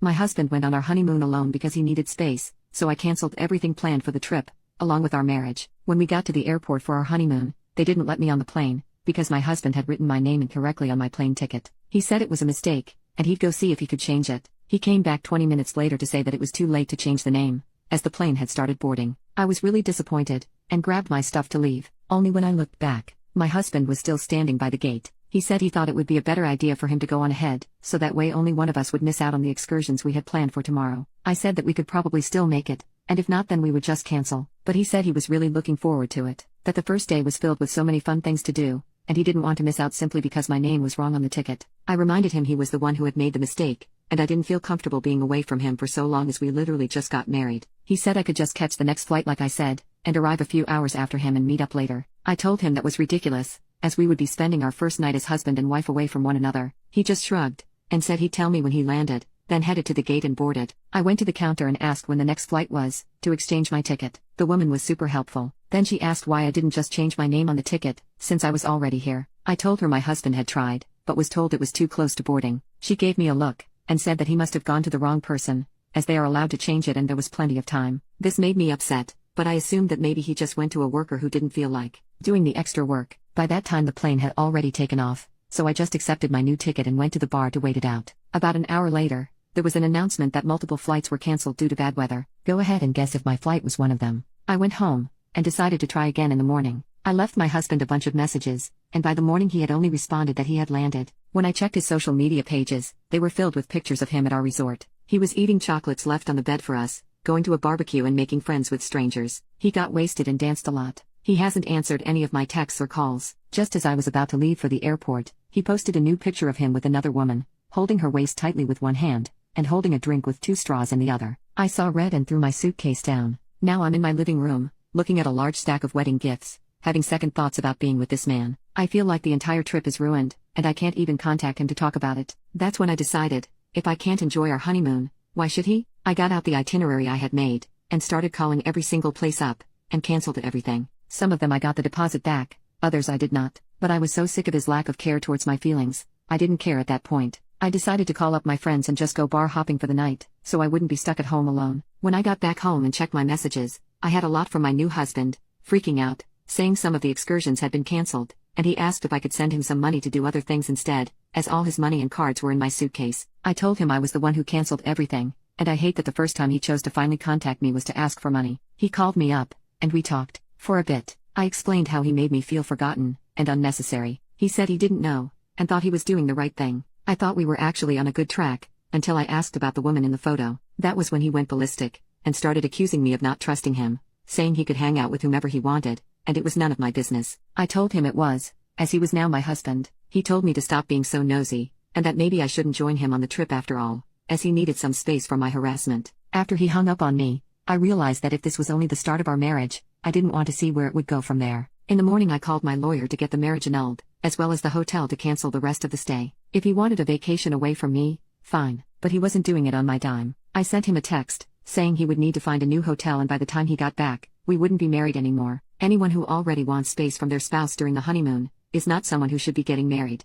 My husband went on our honeymoon alone because he needed space, so I canceled everything planned for the trip, along with our marriage. When we got to the airport for our honeymoon, they didn't let me on the plane, because my husband had written my name incorrectly on my plane ticket. He said it was a mistake, and he'd go see if he could change it. He came back 20 minutes later to say that it was too late to change the name, as the plane had started boarding. I was really disappointed, and grabbed my stuff to leave. Only when I looked back, my husband was still standing by the gate. He said he thought it would be a better idea for him to go on ahead, so that way only one of us would miss out on the excursions we had planned for tomorrow. I said that we could probably still make it, and if not then we would just cancel. But he said he was really looking forward to it, that the first day was filled with so many fun things to do, and he didn't want to miss out simply because my name was wrong on the ticket. I reminded him he was the one who had made the mistake, and I didn't feel comfortable being away from him for so long as we literally just got married. He said I could just catch the next flight like I said, and arrive a few hours after him and meet up later. I told him that was ridiculous, as we would be spending our first night as husband and wife away from one another. He just shrugged, and said he'd tell me when he landed, then headed to the gate and boarded. I went to the counter and asked when the next flight was, to exchange my ticket. The woman was super helpful. Then she asked why I didn't just change my name on the ticket, since I was already here. I told her my husband had tried, but was told it was too close to boarding. She gave me a look, and said that he must have gone to the wrong person, as they are allowed to change it and there was plenty of time. This made me upset, but I assumed that maybe he just went to a worker who didn't feel like doing the extra work. By that time the plane had already taken off, so I just accepted my new ticket and went to the bar to wait it out. About an hour later, there was an announcement that multiple flights were cancelled due to bad weather. Go ahead and guess if my flight was one of them. I went home, and decided to try again in the morning. I left my husband a bunch of messages, and by the morning he had only responded that he had landed. When I checked his social media pages, they were filled with pictures of him at our resort. He was eating chocolates left on the bed for us, going to a barbecue and making friends with strangers. He got wasted and danced a lot. He hasn't answered any of my texts or calls. Just as I was about to leave for the airport, he posted a new picture of him with another woman, holding her waist tightly with one hand, and holding a drink with 2 straws in the other. I saw red and threw my suitcase down. Now I'm in my living room, looking at a large stack of wedding gifts, having second thoughts about being with this man. I feel like the entire trip is ruined, and I can't even contact him to talk about it. That's when I decided, if I can't enjoy our honeymoon, why should he? I got out the itinerary I had made, and started calling every single place up, and canceled everything. Some of them I got the deposit back, others I did not. But I was so sick of his lack of care towards my feelings, I didn't care at that point. I decided to call up my friends and just go bar hopping for the night, so I wouldn't be stuck at home alone. When I got back home and checked my messages, I had a lot from my new husband, freaking out, saying some of the excursions had been cancelled, and he asked if I could send him some money to do other things instead, as all his money and cards were in my suitcase. I told him I was the one who cancelled everything, and I hate that the first time he chose to finally contact me was to ask for money. He called me up, and we talked for a bit. I explained how he made me feel forgotten and unnecessary. He said he didn't know, and thought he was doing the right thing. I thought we were actually on a good track, until I asked about the woman in the photo. That was when he went ballistic, and started accusing me of not trusting him, saying he could hang out with whomever he wanted, and it was none of my business. I told him it was, as he was now my husband. He told me to stop being so nosy, and that maybe I shouldn't join him on the trip after all, as he needed some space from my harassment. After he hung up on me, I realized that if this was only the start of our marriage, I didn't want to see where it would go from there. In the morning I called my lawyer to get the marriage annulled, as well as the hotel to cancel the rest of the stay. If he wanted a vacation away from me, fine, but he wasn't doing it on my dime. I sent him a text, saying he would need to find a new hotel and by the time he got back, we wouldn't be married anymore. Anyone who already wants space from their spouse during the honeymoon is not someone who should be getting married.